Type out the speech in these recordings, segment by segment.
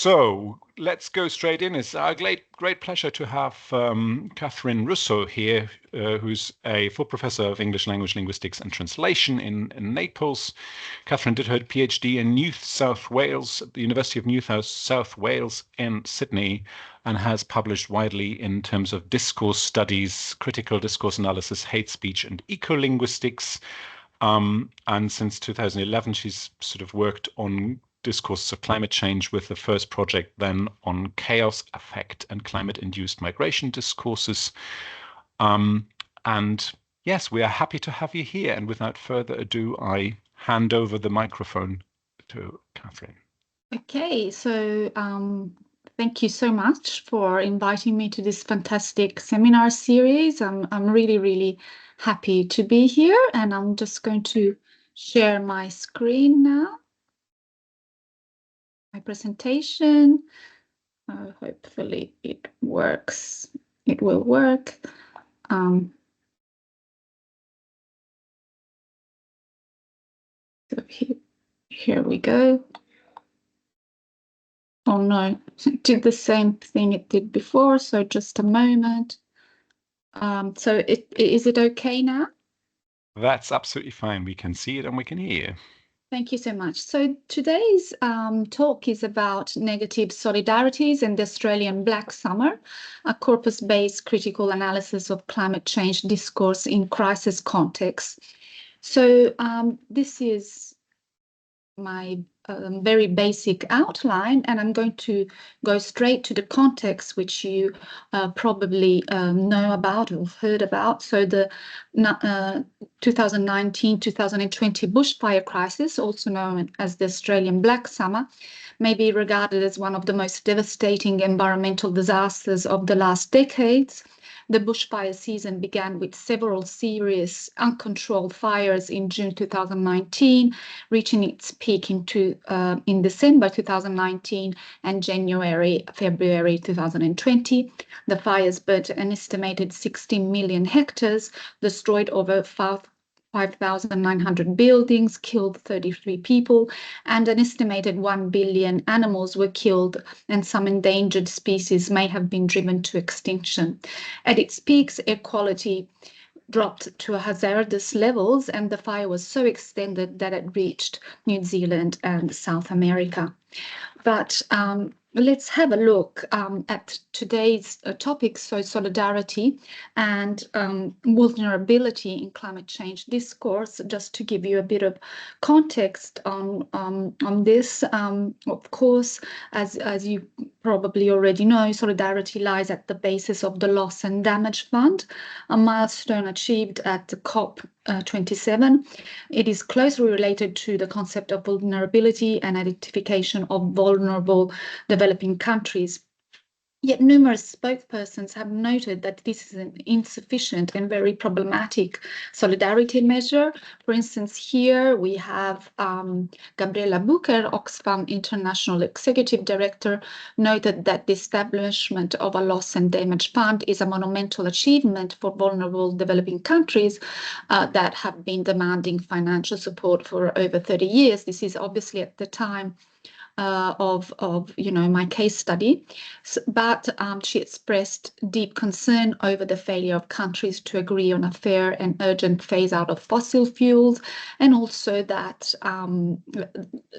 So let's go straight in. It's our great pleasure to have Catherine Russo here, who's a full professor of English language, linguistics and translation in Naples. Catherine did her PhD in New South Wales at the University of New South Wales in Sydney, and has published widely in terms of discourse studies, critical discourse analysis, hate speech and ecolinguistics. And since 2011, she's sort of worked on discourses of climate change, with the first project then on chaos, affect and climate-induced migration discourses. And yes, we are happy to have you here. And without further ado, I hand over the microphone to Catherine. Okay, so thank you so much for inviting me to this fantastic seminar series. I'm really happy to be here, and I'm just going to share my screen now. My presentation. Hopefully it works. It will work. So here we go. Oh no, it did the same thing it did before, so just a moment. So is it okay now? That's absolutely fine. We can see it and we can hear you. Thank you so much. So today's talk is about negative solidarities in the Australian Black Summer, a corpus-based critical analysis of climate change discourse in crisis context. So this is my very basic outline, and I'm going to go straight to the context, which you probably know about or heard about. So the 2019-2020 bushfire crisis, also known as the Australian Black Summer, may be regarded as one of the most devastating environmental disasters of the last decades. The bushfire season began with several serious uncontrolled fires in June 2019, reaching its peak in December 2019 and February 2020. The fires burnt an estimated 16 million hectares, destroyed over 5,900 buildings, killed 33 people, and an estimated 1 billion animals were killed, and some endangered species may have been driven to extinction. At its peaks, air quality dropped to hazardous levels, and the fire was so extended that it reached New Zealand and South America. But let's have a look at today's topics, so solidarity and vulnerability in climate change discourse. Just to give you a bit of context on this, of course, as you probably already know, solidarity lies at the basis of the Loss and Damage Fund, a milestone achieved at the COP27. It is closely related to the concept of vulnerability and identification of vulnerable developing countries. Yet numerous spokespersons have noted that this is an insufficient and very problematic solidarity measure. For instance, here we have Gabriela Bucher, Oxfam International Executive Director, noted that the establishment of a loss and damage fund is a monumental achievement for vulnerable developing countries that have been demanding financial support for over 30 years. This is obviously at the time of my case study, but she expressed deep concern over the failure of countries to agree on a fair and urgent phase out of fossil fuels, and also that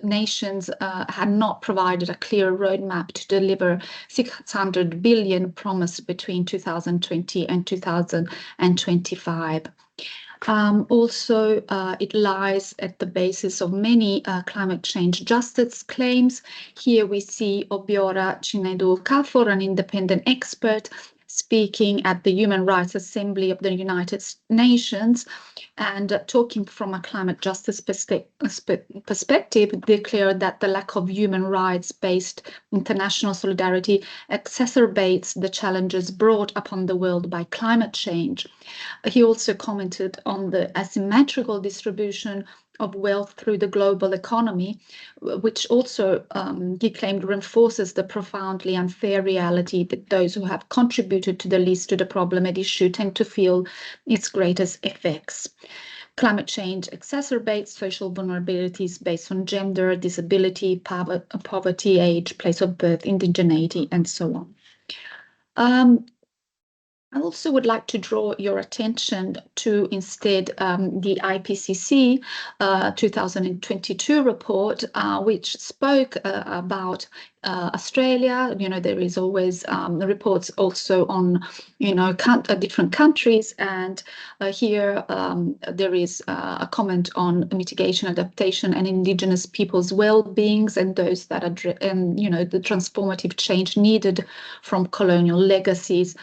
nations had not provided a clear roadmap to deliver 600 billion promised between 2020 and 2025. Also, it lies at the basis of many climate change justice claims. Here we see Obiora Chinedu Kafor, an independent expert, speaking at the Human Rights Assembly of the United Nations, and talking from a climate justice perspective, declared that the lack of human rights-based international solidarity exacerbates the challenges brought upon the world by climate change. He also commented on the asymmetrical distribution of wealth through the global economy, which also, he claimed, reinforces the profoundly unfair reality that those who have contributed to the least to the problem at issue tend to feel its greatest effects. Climate change exacerbates social vulnerabilities based on gender, disability, poverty, age, place of birth, indigeneity, and so on. I also would like to draw your attention to instead the IPCC 2022 report, which spoke about Australia. There is always reports also on, different countries, and here there is a comment on mitigation, adaptation, and Indigenous peoples' well-beings, and those that are, the transformative change needed from colonial legacies.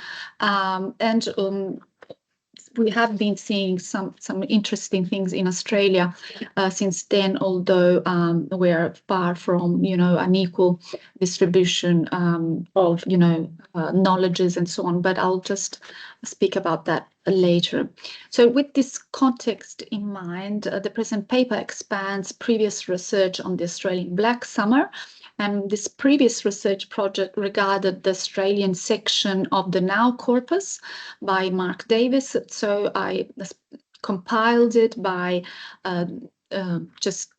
We have been seeing some interesting things in Australia since then, although we're far from an equal distribution of knowledges and so on. But I'll just speak about that later. So with this context in mind, the present paper expands previous research on the Australian Black Summer. And this previous research project regarded the Australian section of the Now corpus by Mark Davis. So I compiled it by just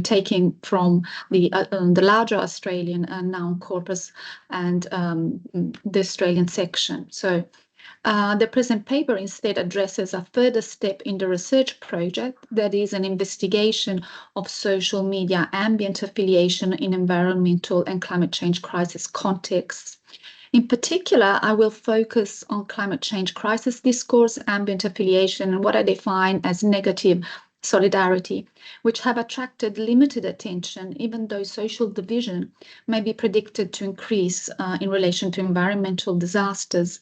taking from the larger Australian Noun corpus and the Australian section. So the present paper instead addresses a further step in the research project, that is an investigation of social media ambient affiliation in environmental and climate change crisis contexts. In particular, I will focus on climate change crisis discourse, ambient affiliation, and what I define as negative solidarity, which have attracted limited attention, even though social division may be predicted to increase in relation to environmental disasters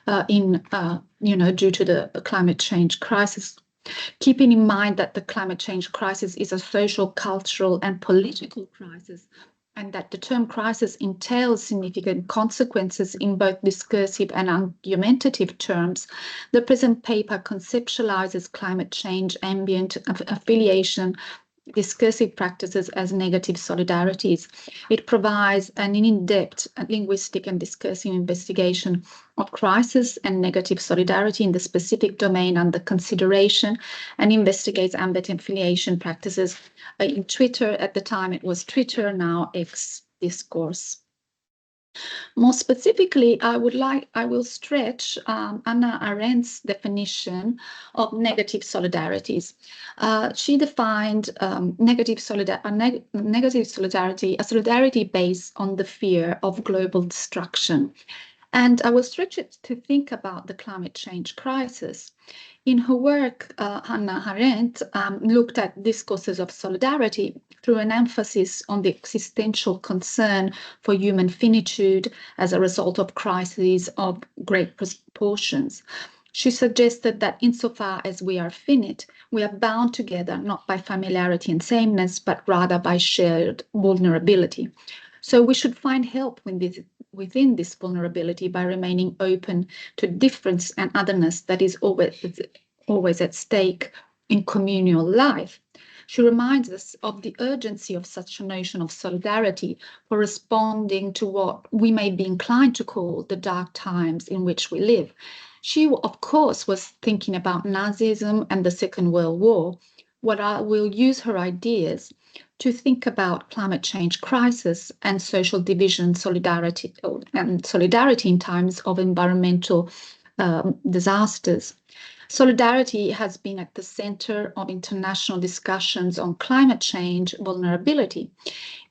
due to the climate change crisis. Keeping in mind that the climate change crisis is a social, cultural, and political crisis, and that the term crisis entails significant consequences in both discursive and argumentative terms, the present paper conceptualizes climate change, ambient affiliation, discursive practices as negative solidarities. It provides an in-depth linguistic and discursive investigation of crisis and negative solidarity in the specific domain under consideration, and investigates ambient affiliation practices in Twitter. At the time it was Twitter, now X Discourse. More specifically, I will stretch Hannah Arendt's definition of negative solidarities. She defined negative solidarity, a solidarity based on the fear of global destruction. And I will stretch it to think about the climate change crisis. In her work, Hannah Arendt looked at discourses of solidarity through an emphasis on the existential concern for human finitude as a result of crises of great proportions. She suggested that insofar as we are finite, we are bound together not by familiarity and sameness, but rather by shared vulnerability. So we should find help within this vulnerability by remaining open to difference and otherness that is always at stake in communal life. She reminds us of the urgency of such a notion of solidarity for responding to what we may be inclined to call the dark times in which we live. She, of course, was thinking about Nazism and the Second World War. What I will use her ideas to think about climate change crisis and social division, solidarity in times of environmental disasters. Solidarity has been at the center of international discussions on climate change vulnerability.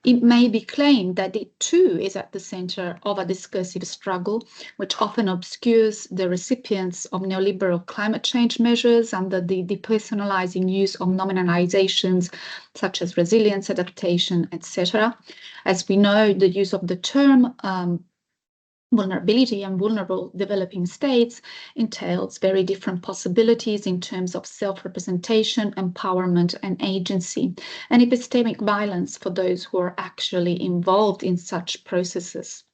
It may be claimed that it too is at the center of a discursive struggle, which often obscures the recipients of neoliberal climate change measures under the depersonalizing use of nominalizations such as resilience, adaptation, etc. As we know, the use of the term vulnerability and vulnerable developing states entails very different possibilities in terms of self-representation, empowerment, and agency, and epistemic violence for those who are actually involved in such processes.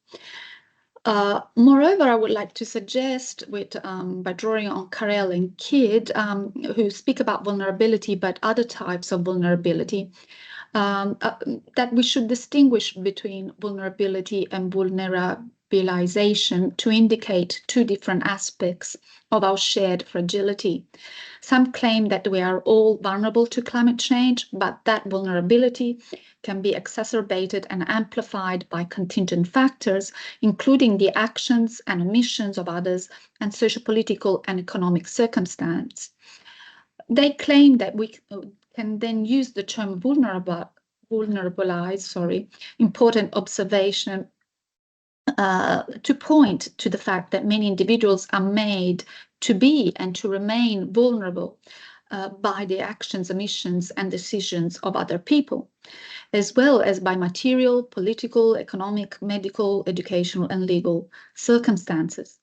Moreover, I would like to suggest, by drawing on Carell and Kidd, who speak about vulnerability, but other types of vulnerability, that we should distinguish between vulnerability and vulnerabilization to indicate two different aspects of our shared fragility. Some claim that we are all vulnerable to climate change, but that vulnerability can be exacerbated and amplified by contingent factors, including the actions and omissions of others and sociopolitical and economic circumstance. They claim that we can then use the term vulnerabilize, important observation, to point to the fact that many individuals are made to be and to remain vulnerable by the actions, omissions, and decisions of other people, as well as by material, political, economic, medical, educational, and legal circumstances.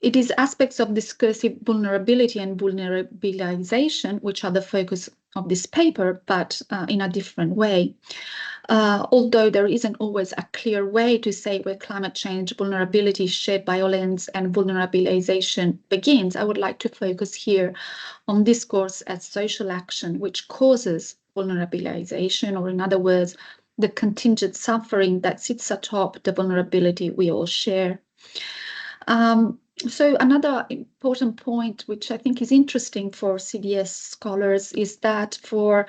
It is aspects of discursive vulnerability and vulnerabilization which are the focus of this paper, but in a different way. Although there isn't always a clear way to say where climate change, vulnerability, shared violence, and vulnerabilization begins, I would like to focus here on discourse as social action, which causes vulnerabilization, or in other words, the contingent suffering that sits atop the vulnerability we all share. So another important point, which I think is interesting for CDS scholars, is that for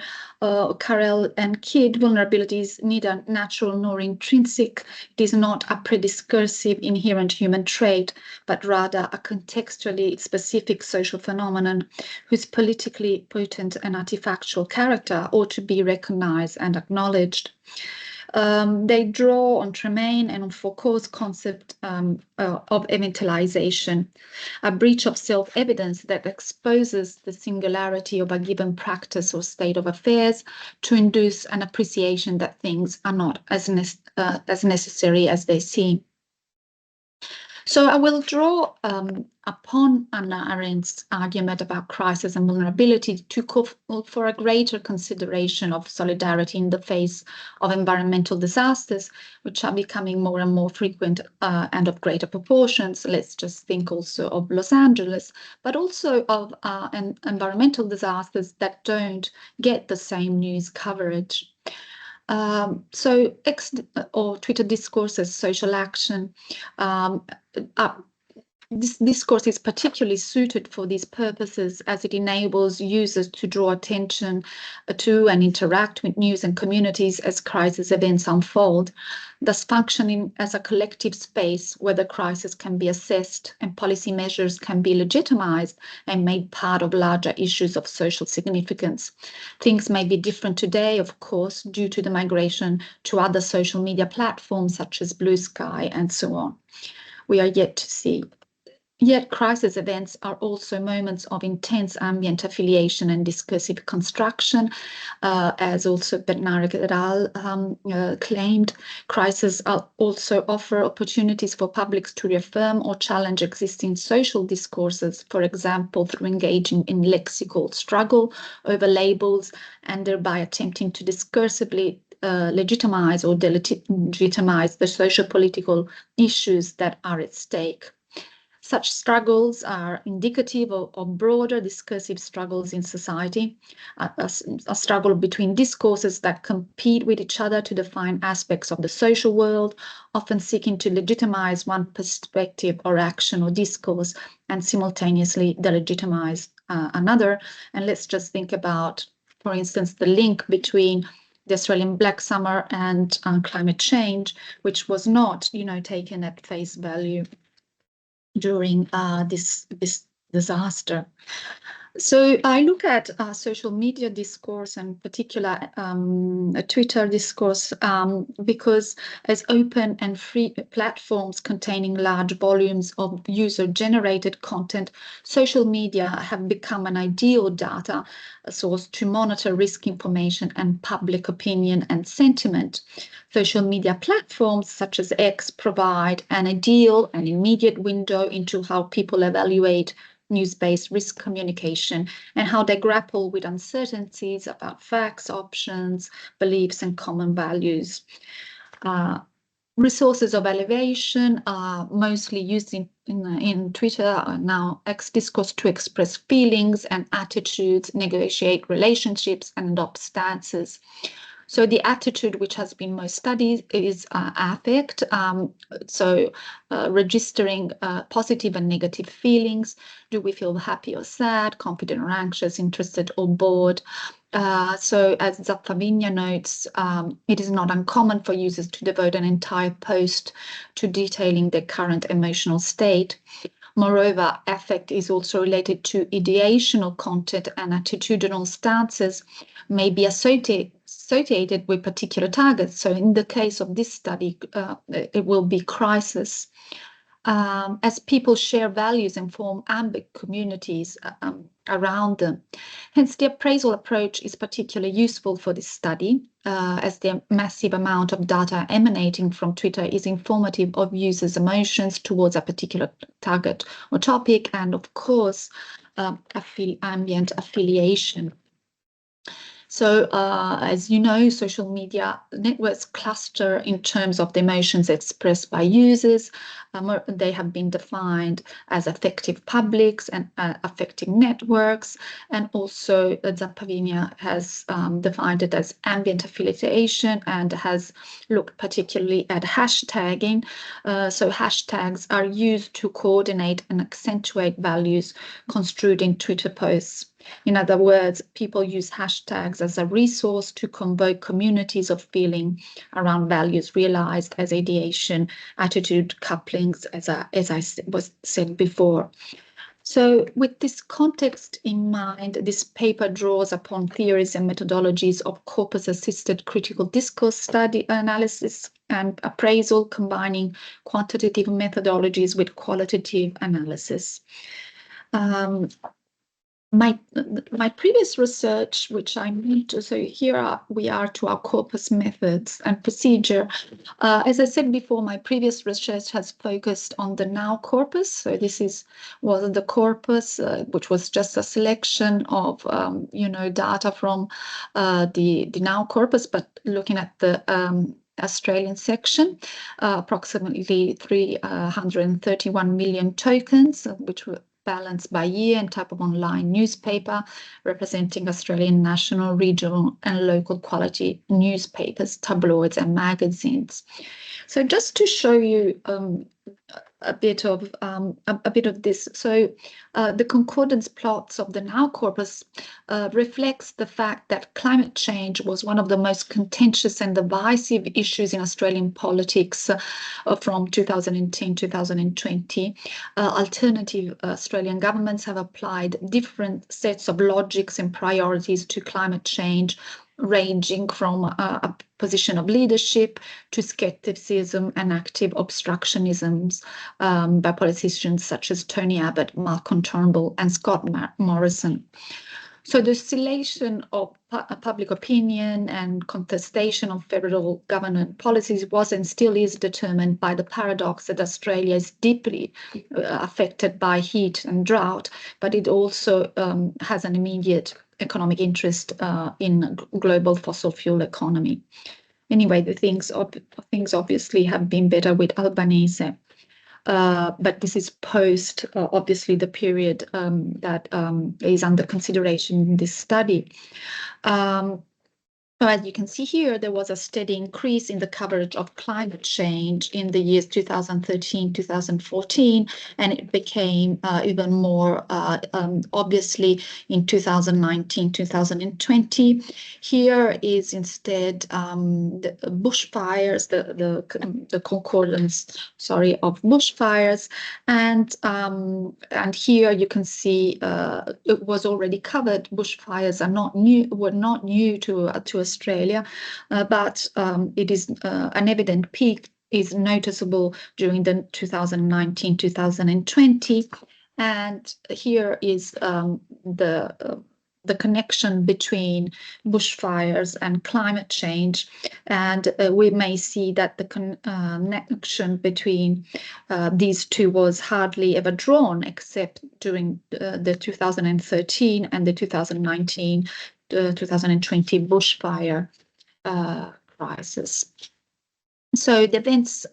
Carrel and Kidd, vulnerability is neither natural nor intrinsic. It is not a prediscursive inherent human trait, but rather a contextually specific social phenomenon whose politically potent and artifactual character ought to be recognized and acknowledged. They draw on Tremaine and on Foucault's concept of eventalization, a breach of self-evidence that exposes the singularity of a given practice or state of affairs to induce an appreciation that things are not as necessary as they seem. So I will draw upon Hannah Arendt's argument about crisis and vulnerability to call for a greater consideration of solidarity in the face of environmental disasters, which are becoming more and more frequent and of greater proportions. Let's just think also of Los Angeles, but also of environmental disasters that don't get the same news coverage. So X or Twitter discourse as social action, this discourse is particularly suited for these purposes as it enables users to draw attention to and interact with news and communities as crisis events unfold, thus functioning as a collective space where the crisis can be assessed and policy measures can be legitimized and made part of larger issues of social significance. Things may be different today, of course, due to the migration to other social media platforms such as Blue Sky and so on. We are yet to see. Yet crisis events are also moments of intense ambient affiliation and discursive construction, as also Bednarik et al. Claimed. Crises also offer opportunities for publics to reaffirm or challenge existing social discourses, for example, through engaging in lexical struggle over labels and thereby attempting to discursively legitimize or delegitimize the social-political issues that are at stake. Such struggles are indicative of broader discursive struggles in society, a struggle between discourses that compete with each other to define aspects of the social world, often seeking to legitimize one perspective or action or discourse and simultaneously delegitimize another. And let's just think about, for instance, the link between the Australian Black Summer and climate change, which was not, taken at face value during this disaster. So I look at social media discourse, and particular Twitter discourse, because as open and free platforms containing large volumes of user-generated content, social media have become an ideal data source to monitor risk information and public opinion and sentiment. Social media platforms such as X provide an ideal and immediate window into how people evaluate news-based risk communication and how they grapple with uncertainties about facts, options, beliefs, and common values. Resources of elevation are mostly used in Twitter, now X discourse, to express feelings and attitudes, negotiate relationships, and adopt stances. So the attitude which has been most studied is affect, registering positive and negative feelings. Do we feel happy or sad, confident or anxious, interested or bored? So as Zappavinia notes, it is not uncommon for users to devote an entire post to detailing their current emotional state. Moreover, affect is also related to ideational content, and attitudinal stances may be associated with particular targets. So in the case of this study, it will be crisis. As people share values and form ambit communities around them. Hence, the appraisal approach is particularly useful for this study, as the massive amount of data emanating from Twitter is informative of users' emotions towards a particular target or topic, and of course, ambient affiliation. So, as you know, social media networks cluster in terms of the emotions expressed by users. They have been defined as affective publics and affective networks. And also, Zappavinia has defined it as ambient affiliation and has looked particularly at hashtagging. So hashtags are used to coordinate and accentuate values construed in Twitter posts. In other words, people use hashtags as a resource to convoke communities of feeling around values realized as ideation, attitude couplings, as I said before. So with this context in mind, this paper draws upon theories and methodologies of corpus-assisted critical discourse study analysis and appraisal, combining quantitative methodologies with qualitative analysis. My previous research, which I need to, so here we are to our corpus methods and procedure. As I said before, my previous research has focused on the now corpus. So this was the corpus, which was just a selection of data from the now corpus, but looking at the Australian section, approximately 331 million tokens, which were balanced by year and type of online newspaper, representing Australian national, regional and local quality newspapers, tabloids and magazines. So just to show you a bit of this. So the concordance plots of the now corpus reflects the fact that climate change was one of the most contentious and divisive issues in Australian politics from 2010 to 2020. Alternative Australian governments have applied different sets of logics and priorities to climate change, ranging from a position of leadership to skepticism and active obstructionisms by politicians such as Tony Abbott, Malcolm Turnbull and Scott Morrison. So the oscillation of public opinion and contestation of federal government policies was and still is determined by the paradox that Australia is deeply affected by heat and drought, but it also has an immediate economic interest in global fossil fuel economy. Anyway, the things obviously have been better with Albanese. But this is post, obviously, the period that is under consideration in this study. So as you can see here, there was a steady increase in the coverage of climate change in the years 2013, 2014, and it became even more obviously in 2019, 2020. Here is instead the bushfires, the concordance, of bushfires, and here you can see it was already covered. Bushfires were not new to Australia, but it is an evident peak is noticeable during the 2019-2020, and here is the connection between bushfires and climate change, and we may see that the connection between these two was hardly ever drawn, except during the 2013 and the 2019 2020 bushfire crisis. So the events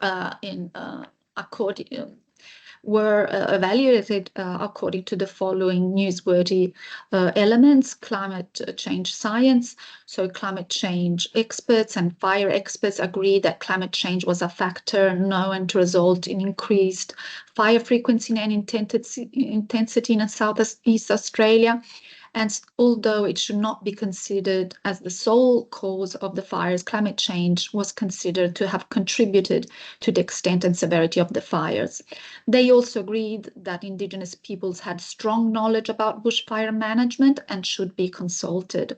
were evaluated according to the following newsworthy elements: climate change science. So climate change experts and fire experts agreed that climate change was a factor known to result in increased fire frequency and intensity in Southeast Australia. And although it should not be considered as the sole cause of the fires, climate change was considered to have contributed to the extent and severity of the fires. They also agreed that Indigenous peoples had strong knowledge about bushfire management and should be consulted.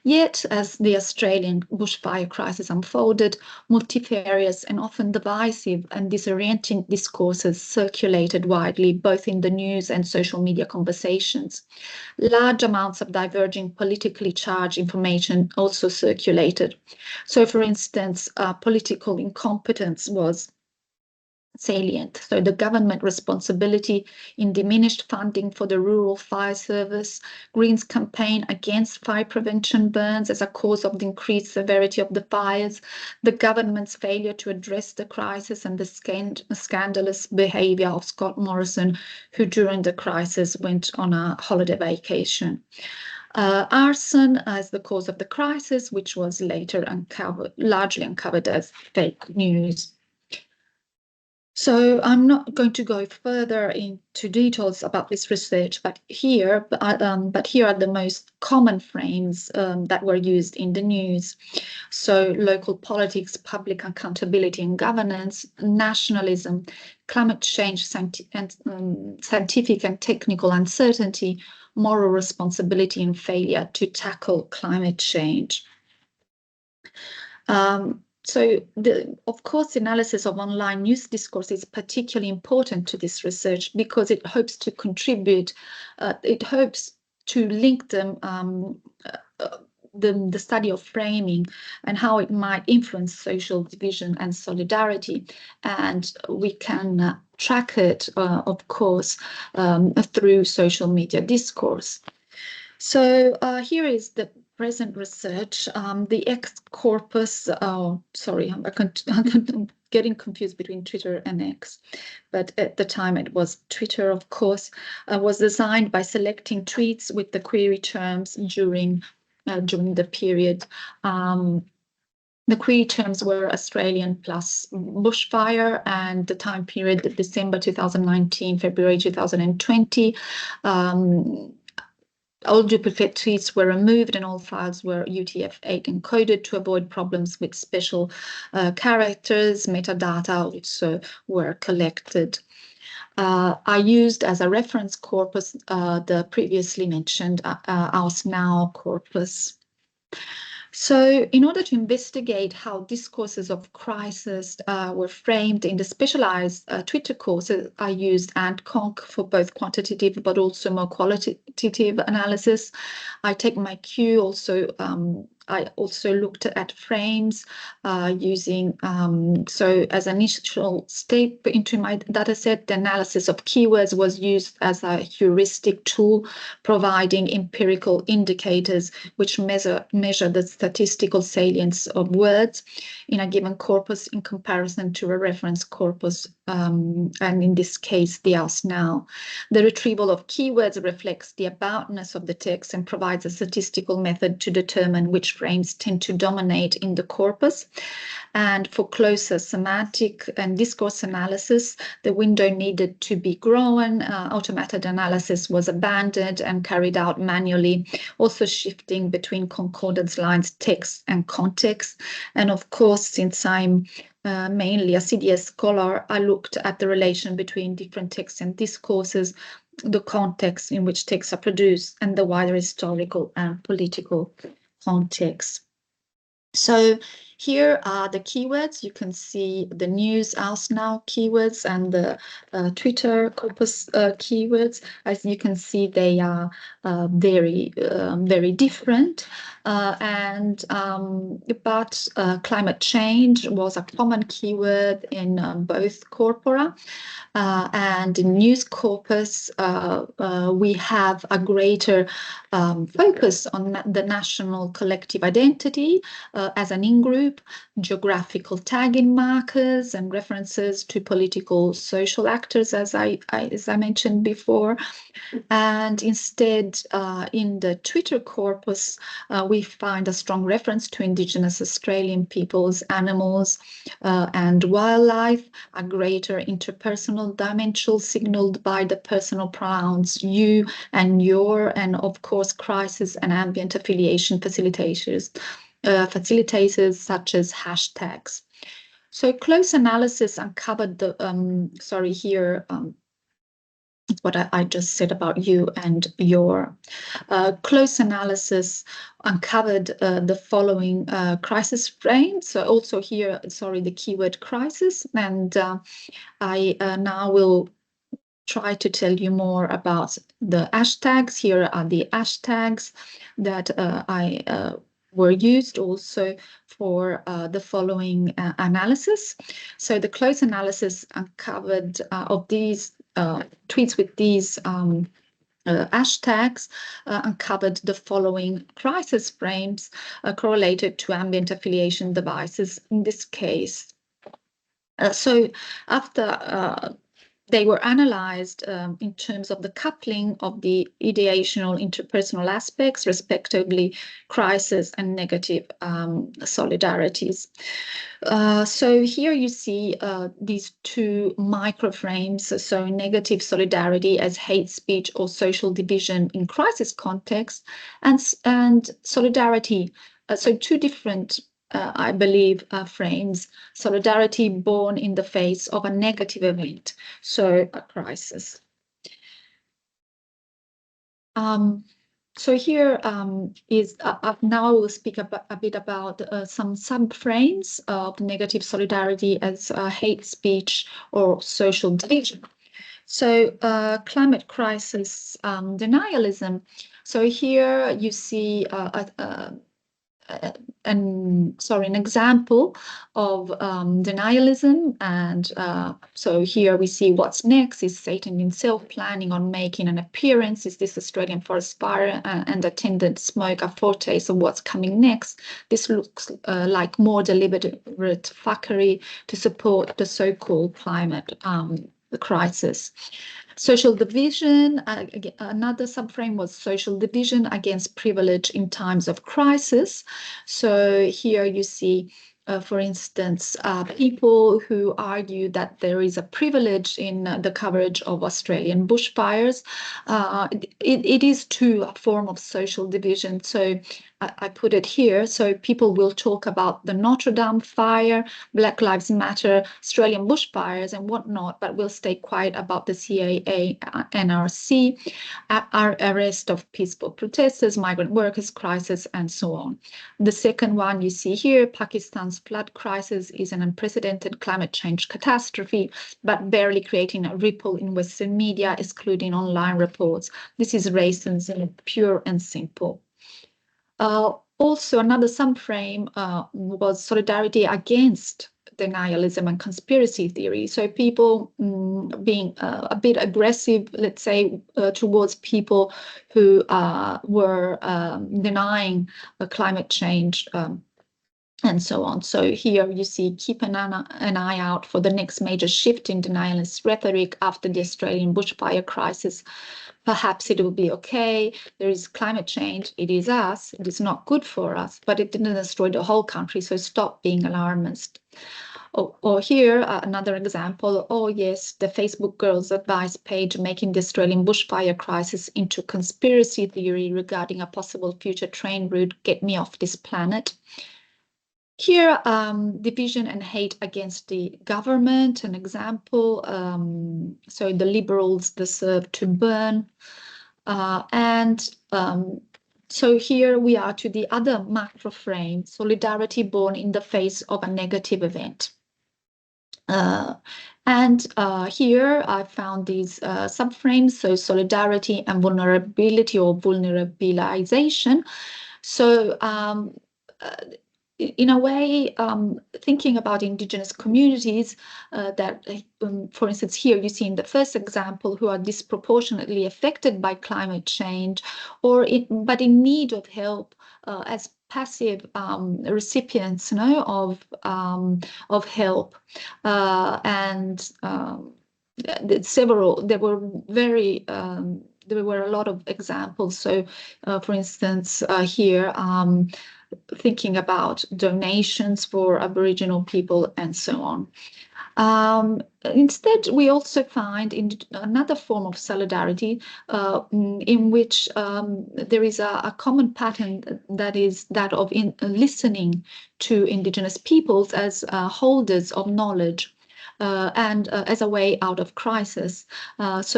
Yet, as the Australian bushfire crisis unfolded, multifarious and often divisive and disorienting discourses circulated widely, both in the news and social media conversations. Large amounts of diverging politically charged information also circulated. So, for instance, political incompetence was salient. So the government responsibility in diminished funding for the rural fire service, Green's campaign against fire prevention burns as a cause of the increased severity of the fires, the government's failure to address the crisis, and the scandalous behaviour of Scott Morrison, who during the crisis went on a holiday vacation. Arson as the cause of the crisis, which was later largely uncovered as fake news. So I'm not going to go further into details about this research, but here are the most common frames that were used in the news. So local politics, public accountability and governance, nationalism, climate change, scientific and technical uncertainty, moral responsibility and failure to tackle climate change. So, of course, analysis of online news discourse is particularly important to this research because it hopes to contribute, it hopes to link them, the study of framing and how it might influence social division and solidarity. And we can track it, of course, through social media discourse. So here is the present research, the X corpus, sorry, I'm getting confused between Twitter and X, but at the time it was Twitter, of course, was designed by selecting tweets with the query terms during the period. The query terms were Australian plus bushfire, and the time period December 2019, February 2020. All duplicate tweets were removed and all files were UTF-8 encoded to avoid problems with special characters. Metadata also were collected. I used as a reference corpus the previously mentioned Ours Now corpus. So in order to investigate how discourses of crisis were framed in the specialized Twitter courses, I used AntConc for both quantitative but also more qualitative analysis. I take my cue also. I also looked at frames using, so as an initial step into my dataset, the analysis of keywords was used as a heuristic tool, providing empirical indicators which measure the statistical salience of words in a given corpus in comparison to a reference corpus, and in this case, the Ours Now. The retrieval of keywords reflects the aboutness of the text and provides a statistical method to determine which frames tend to dominate in the corpus. And for closer semantic and discourse analysis, the window needed to be grown. Automated analysis was abandoned and carried out manually, also shifting between concordance lines, text and context. And of course, since I'm mainly a CDS scholar, I looked at the relation between different texts and discourses, the context in which texts are produced, and the wider historical and political context. So here are the keywords. You can see the news Ours Now keywords and the Twitter corpus keywords. As you can see, they are very different. But climate change was a common keyword in both corpora. And in news corpus, we have a greater focus on the national collective identity as an in-group group, geographical tagging markers and references to political social actors, as I mentioned before. And instead, in the Twitter corpus, we find a strong reference to Indigenous Australian peoples, animals, and wildlife, a greater interpersonal dimension signaled by the personal pronouns you and your, and of course, crisis and ambient affiliation facilitators such as hashtags. So close analysis uncovered the, what I just said about you and your. Close analysis uncovered the following crisis frames. So also here, the keyword crisis. And I now will try to tell you more about the hashtags. Here are the hashtags that were used also for the following analysis. So the close analysis uncovered of these tweets with these hashtags uncovered the following crisis frames correlated to ambient affiliation devices in this case. So after they were analyzed in terms of the coupling of the ideational interpersonal aspects, respectively, crisis and negative solidarities. So here you see these two microframes, so negative solidarity as hate speech or social division in crisis context, and solidarity, so two different I believe, frames solidarity born in the face of a negative event, so a crisis. So here is now I will speak a bit about some subframes of negative solidarity as hate speech or social division. So climate crisis denialism. So here you see an example of denialism, and so here we see what's next. Is Satan himself planning on making an appearance? Is this Australian forest fire and attendant smoke a foretaste of what's coming next? This looks like more deliberate fuckery to support the so-called climate crisis. Social division, another subframe was social division against privilege in times of crisis. So here you see, for instance, people who argue that there is a privilege in the coverage of Australian bushfires. It is too a form of social division. So I put it here. So people will talk about the Notre Dame fire, Black Lives Matter, Australian bushfires and whatnot, but will stay quiet about the CAA, NRC, our arrest of peaceful protesters, migrant workers crisis, and so on. The second one you see here, Pakistan's flood crisis is an unprecedented climate change catastrophe, but barely creating a ripple in Western media, excluding online reports. This is racism, pure and simple. Also, another subframe was solidarity against denialism and conspiracy theory. So people being a bit aggressive, let's say, towards people who were denying climate change and so on. So here you see, keep an eye out for the next major shift in denialist rhetoric after the Australian bushfire crisis. Perhaps it will be okay. There is climate change. It is us. It is not good for us, but it didn't destroy the whole country. So stop being alarmist. Or here, another example. Oh, yes, the Facebook Girls Advice page making the Australian bushfire crisis into conspiracy theory regarding a possible future train route. Get me off this planet. Here, division and hate against the government, an example. So the Liberals deserve to burn. So here we are to the other macro frame, solidarity born in the face of a negative event. Here I found these subframes, so solidarity and vulnerability or vulnerabilization. So in a way, thinking about Indigenous communities that, for instance, here you see in the first example, who are disproportionately affected by climate change, but in need of help as passive recipients, of help, and there were a lot of examples. So, for instance, here, thinking about donations for Aboriginal people and so on. Instead, we also find in another form of solidarity in which there is a common pattern that is that of listening to Indigenous peoples as holders of knowledge and as a way out of crisis. As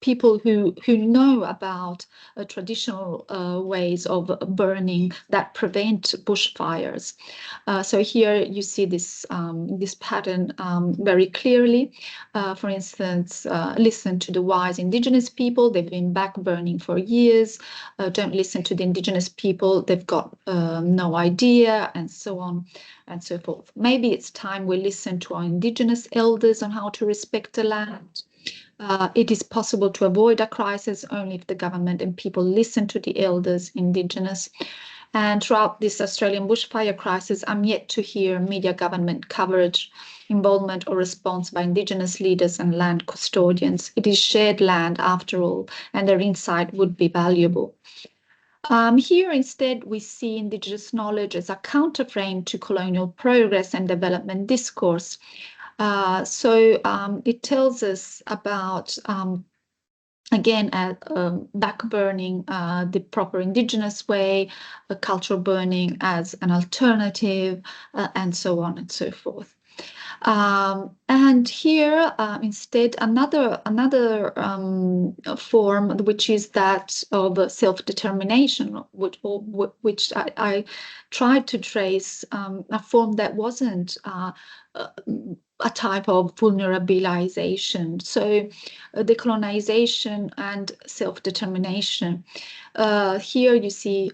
people who know about traditional ways of burning that prevent bushfires. So here you see this pattern very clearly. For instance, listen to the wise Indigenous people. They've been back burning for years. Don't listen to the Indigenous people. They've got no idea, and so on and so forth. Maybe it's time we listen to our Indigenous elders on how to respect the land. It is possible to avoid a crisis only if the government and people listen to the elders, Indigenous. And throughout this Australian bushfire crisis, I'm yet to hear media government coverage, involvement or response by Indigenous leaders and land custodians. It is shared land after all, and their insight would be valuable. Here instead, we see Indigenous knowledge as a counterframe to colonial progress and development discourse. It tells us about, again, back burning the proper Indigenous way, cultural burning as an alternative, and so on and so forth. And here, instead, another form, which is that of self-determination, which I tried to trace a form that wasn't a type of vulnerabilization. So decolonization and self-determination. Here you see,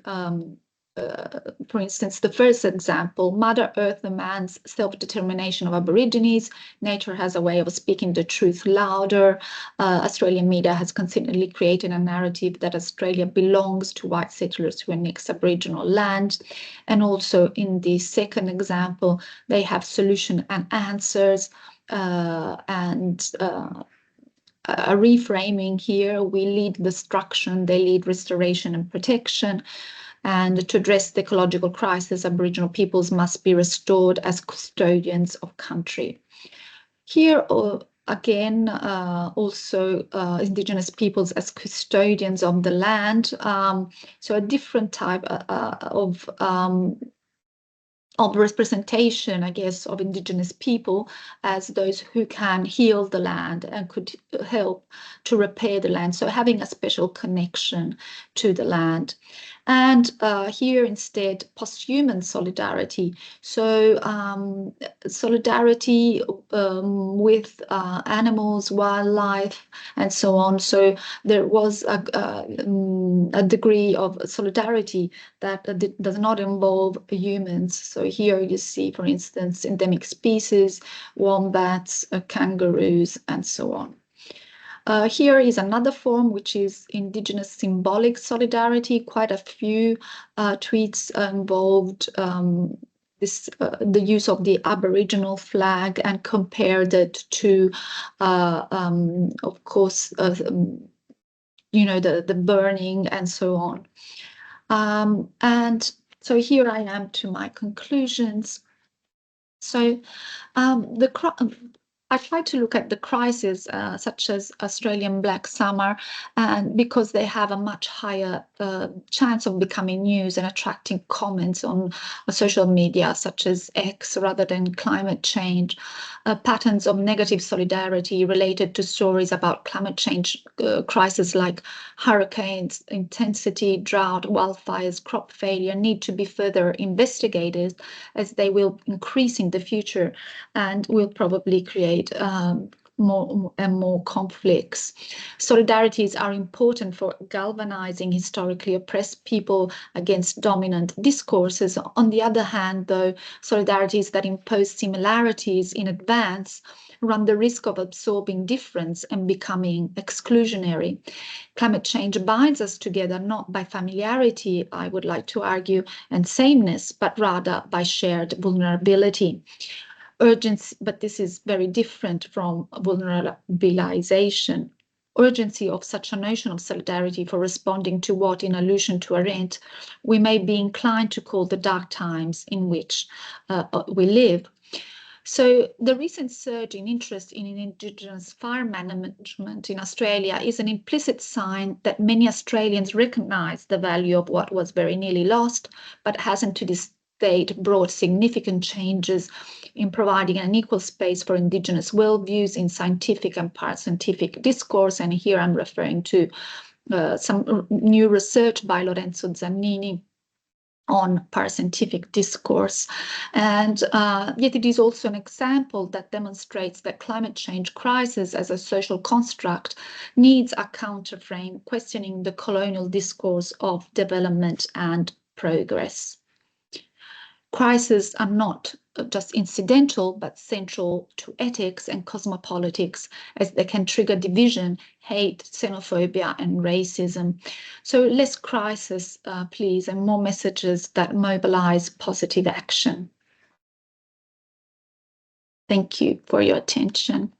for instance, the first example, Mother Earth demands self-determination of Aborigines. Nature has a way of speaking the truth louder. Australian media has consistently created a narrative that Australia belongs to white settlers who annex Aboriginal land. And also in the second example, they have solution and answers and a reframing here. We lead destruction, they lead restoration and protection. And to address the ecological crisis, Aboriginal peoples must be restored as custodians of country. Here, again, also Indigenous peoples as custodians of the land. So a different type of representation, I guess, of Indigenous people as those who can heal the land and could help to repair the land. So having a special connection to the land. And here instead, posthuman solidarity. So solidarity with animals, wildlife, and so on. So there was a degree of solidarity that does not involve humans. So here you see, for instance, endemic species, wombats, kangaroos, and so on. Here is another form, which is Indigenous symbolic solidarity. Quite a few tweets involved the use of the Aboriginal flag and compared it to, of course, the burning and so on. And so here I am to my conclusions. So I try to look at the crises such as Australian Black Summer, and because they have a much higher chance of becoming news and attracting comments on social media such as X rather than climate change, patterns of negative solidarity related to stories about climate change crises like hurricanes, intensity, drought, wildfires, crop failure need to be further investigated, as they will increase in the future and will probably create more conflicts. Solidarities are important for galvanizing historically oppressed people against dominant discourses. On the other hand, though, solidarities that impose similarities in advance run the risk of absorbing difference and becoming exclusionary. Climate change binds us together not by familiarity, I would like to argue, and sameness, but rather by shared vulnerability. Urgency, but this is very different from vulnerabilization. Urgency of such a notion of solidarity for responding to what, in allusion to Arendt, we may be inclined to call the dark times in which we live. So the recent surge in interest in Indigenous fire management in Australia is an implicit sign that many Australians recognise the value of what was very nearly lost, but hasn't to this date brought significant changes in providing an equal space for Indigenous worldviews in scientific and parascientific discourse. And here I'm referring to some new research by Lorenzo Zannini on parascientific discourse. And yet it is also an example that demonstrates that climate change crisis as a social construct needs a counterframe questioning the colonial discourse of development and progress. Crises are not just incidental, but central to ethics and cosmopolitics, as they can trigger division, hate, xenophobia, and racism. So less crisis, please, and more messages that mobilize positive action. Thank you for your attention.